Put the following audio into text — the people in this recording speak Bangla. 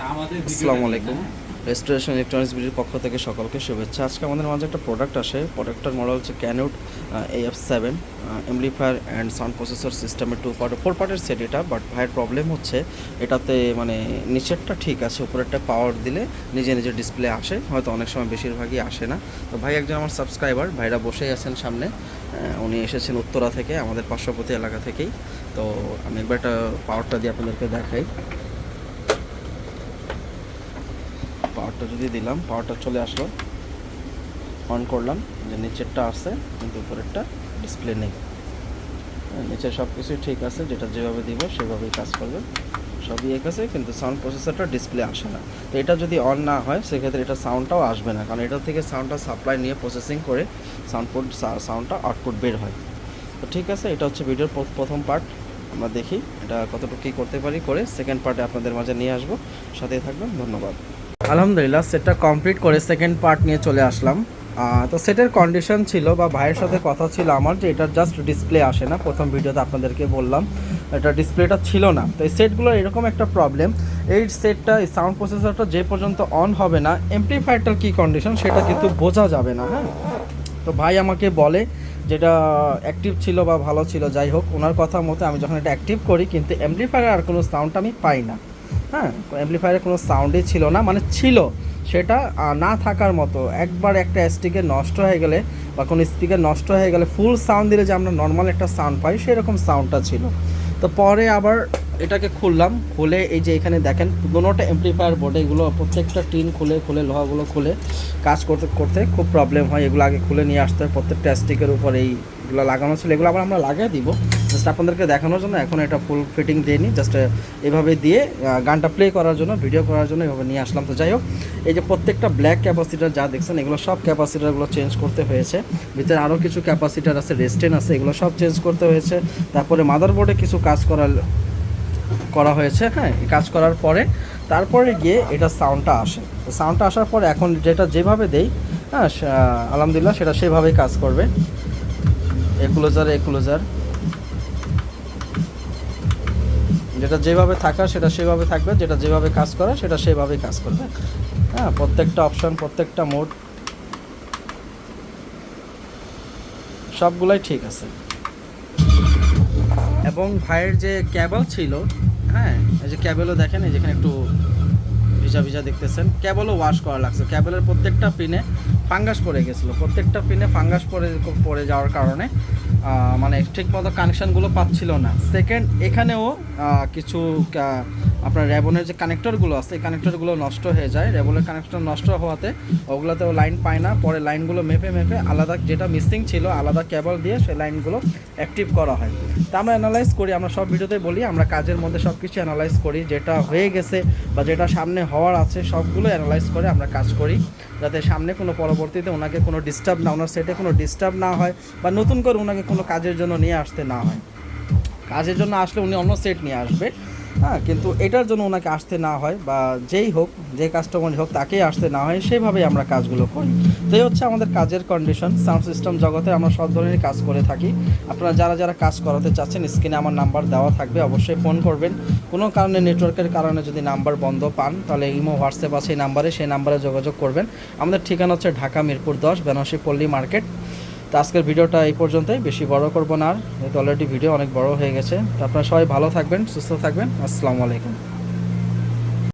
আসসালামু আলাইকুম। রেস্টোরেশন ইলেকট্রনিক্স বিডির পক্ষ থেকে সকলকে শুভেচ্ছা। আজকে আমাদের মাঝে একটা প্রোডাক্ট আসে। প্রোডাক্টটার মডেল হচ্ছে ক্যানোট AF7 amplifier and sound processor সিস্টেমের 4 পার্টের সেট এটা। বাট ভাইয়ের প্রবলেম হচ্ছে এটাতে মানে নিচেরটা ঠিক আছে, উপরেরটা পাওয়ার দিলে নিজে নিজে ডিসপ্লে আসে, হয়তো অনেক সময় বেশিরভাগই আসে না। তো ভাই একজন আমার সাবস্ক্রাইবার, ভাইরা বসেই আছেন সামনে। উনি এসেছেন উত্তরা থেকে, আমাদের পার্শ্ববর্তী এলাকা থেকেই। তো আমি একবার একটা পাওয়ারটা দিয়ে আপনাদেরকে দেখাই। পাওয়ারটা যদি দিলাম, পাওয়ারটা চলে আসলো, অন করলাম, যে নিচেরটা আছে কিন্তু উপরেরটা ডিসপ্লে নেই। নিচের সব কিছুই ঠিক আছে, যেটা যেভাবে দিব সেভাবেই কাজ করবে, সবই এক আছে, কিন্তু সাউন্ড প্রসেসরটা ডিসপ্লে আসে না। তো এটা যদি অন না হয় সেক্ষেত্রে এটা সাউন্ডটাও আসবে না, কারণ এটা থেকে সাউন্ডটা সাপ্লাই নিয়ে প্রসেসিং করে সাউন্ডটা আউটপুট বের হয়। তো ঠিক আছে, এটা হচ্ছে ভিডিওর প্রথম পার্ট। আমরা দেখি এটা কতটুকু কী করতে পারি, করে সেকেন্ড পার্টে আপনাদের মাঝে নিয়ে আসবো। সাথেই থাকবেন, ধন্যবাদ। আলহামদুলিল্লাহ, সেটটা কমপ্লিট করে সেকেন্ড পার্ট নিয়ে চলে আসলাম। তো সেটের কন্ডিশন ছিল বা ভাইয়ের সাথে কথা ছিল আমার, যে এটার জাস্ট ডিসপ্লে আসে না। প্রথম ভিডিওতে আপনাদেরকে বললাম এটা ডিসপ্লেটা ছিল না। তো এই সেটগুলোর এরকম একটা প্রবলেম, এই সেটটা এই সাউন্ড প্রসেসরটা যে পর্যন্ত অন হবে না, এমপ্লিফায়ারটার কী কন্ডিশন সেটা কিন্তু বোঝা যাবে না। হ্যাঁ, তো ভাই আমাকে বলে যেটা অ্যাক্টিভ ছিল বা ভালো ছিল, যাই হোক, ওনার কথা মতো আমি যখন এটা অ্যাক্টিভ করি কিন্তু অ্যামপ্লিফায়ারে আর কোনো সাউন্ড আমি পাই না। হ্যাঁ, অ্যামপ্লিফায়ারে কোনো সাউন্ডই ছিল না, মানে ছিল সেটা না থাকার মতো। একবার একটা স্টিকার নষ্ট হয়ে গেলে বা কোনো স্পিকার নষ্ট হয়ে গেলে ফুল সাউন্ড দিলে যে আমরা নর্মাল একটা সাউন্ড পাই সেরকম সাউন্ডটা ছিল। তো পরে আবার এটাকে খুললাম, খুলে এই যে এখানে দেখেন দুটোটা এমপ্লিফায়ার বোর্ডে এগুলো প্রত্যেকটা টিন খুলে খুলে লোহাগুলো খুলে কাজ করতে করতে খুব প্রবলেম হয়। এগুলো আগে খুলে নিয়ে আসতে হয়, প্রত্যেকটা স্টিকের উপর এইগুলো লাগানো ছিল, এগুলো আবার আমরা লাগিয়ে দিব জাস্ট আপনাদেরকে দেখানোর জন্য। এখন এটা ফুল ফিটিং দিইনি, জাস্ট এভাবে দিয়ে গানটা প্লে করার জন্য, ভিডিও করার জন্য এভাবে নিয়ে আসলাম। তো যাই হোক, এই যে প্রত্যেকটা ব্ল্যাক ক্যাপাসিটার যা দেখছেন এগুলো সব ক্যাপাসিটারগুলো চেঞ্জ করতে হয়েছে। ভিতরে আরও কিছু ক্যাপাসিটার আছে, রেস্টেন আছে, এগুলো সব চেঞ্জ করতে হয়েছে। তারপরে মাদারবোর্ডে কিছু কাজ করা হয়েছে। হ্যাঁ, কাজ করার পরে তারপরে গিয়ে এটা সাউন্ডটা আসে। তো সাউন্ডটা আসার পরে এখন যেটা যেভাবে দেই, হ্যাঁ, আলহামদুলিল্লাহ সেটা সেভাবেই কাজ করবে। একুলোজার যেটা যেভাবে থাকা সেটা সেভাবে থাকবে, যেটা যেভাবে কাজ করে সেটা সেভাবেই কাজ করবে। হ্যাঁ, প্রত্যেকটা অপশন, প্রত্যেকটা মোড সবগুলাই ঠিক আছে। এবং ভাইয়ের যে ক্যাবল ছিল, হ্যাঁ, এই যে ক্যাবেলও দেখেন, এই যেখানে একটু ভিজা ভিজা দেখতেছেন, ক্যাবেলও ওয়াশ করা লাগছে। ক্যাবেলের প্রত্যেকটা পিনে ফাঙ্গাস পড়ে গেছিলো, প্রত্যেকটা পিনে ফাঙ্গাস পড়ে যাওয়ার কারণে মানে ঠিকমতো কানেকশানগুলো পাচ্ছিল না। সেকেন্ড, এখানেও কিছু আপনার র্যাবনের যে কানেক্টরগুলো আছে, এই কানেক্টরগুলো নষ্ট হয়ে যায়। র্যাবনের কানেক্টর নষ্ট হওয়াতে ওগুলোতেও লাইন পায় না। পরে লাইনগুলো মেপে আলাদা, যেটা মিসিং ছিল আলাদা ক্যাবল দিয়ে সেই লাইনগুলো অ্যাক্টিভ করা হয়। তা আমরা অ্যানালাইজ করি, আমরা সব ভিডিওতে বলি আমরা কাজের মধ্যে সব কিছু অ্যানালাইজ করি, যেটা হয়ে গেছে বা যেটা সামনে হওয়ার আছে সবগুলো অ্যানালাইজ করে আমরা কাজ করি, যাতে সামনে কোনো পরবর্তীতে ওনাকে কোনো ডিস্টার্ব না, ওনার সেটে কোনো ডিস্টার্ব না হয়, বা নতুন করে ওনাকে কোনো কাজের জন্য নিয়ে আসতে না হয়। কাজের জন্য আসলে উনি অন্য সেট নিয়ে আসবে, হ্যাঁ, কিন্তু এটার জন্য ওনাকে আসতে না হয়, বা যেই হোক, যে কাস্টমারই হোক তাকেই আসতে না হয়, সেইভাবেই আমরা কাজগুলো করি। তো এই হচ্ছে আমাদের কাজের কন্ডিশন। সাউন্ড সিস্টেম জগতে আমরা সব ধরনের কাজ করে থাকি। আপনারা যারা যারা কাজ করাতে চাচ্ছেন, স্ক্রিনে আমার নাম্বার দেওয়া থাকবে, অবশ্যই ফোন করবেন। কোনো কারণে, নেটওয়ার্কের কারণে যদি নাম্বার বন্ধ পান, তাহলে ইমো, হোয়াটসঅ্যাপ আছে সেই নাম্বারে যোগাযোগ করবেন। আমাদের ঠিকানা হচ্ছে ঢাকা মিরপুর 10, বেনারসি পল্লী মার্কেট। তো আজকের ভিডিওটা এই পর্যন্তই, বেশি বড় করব না আর, যেহেতু অলরেডি ভিডিও অনেক বড় হয়ে গেছে। তো আপনারা সবাই ভালো থাকবেন, সুস্থ থাকবেন। আসসালামু আলাইকুম।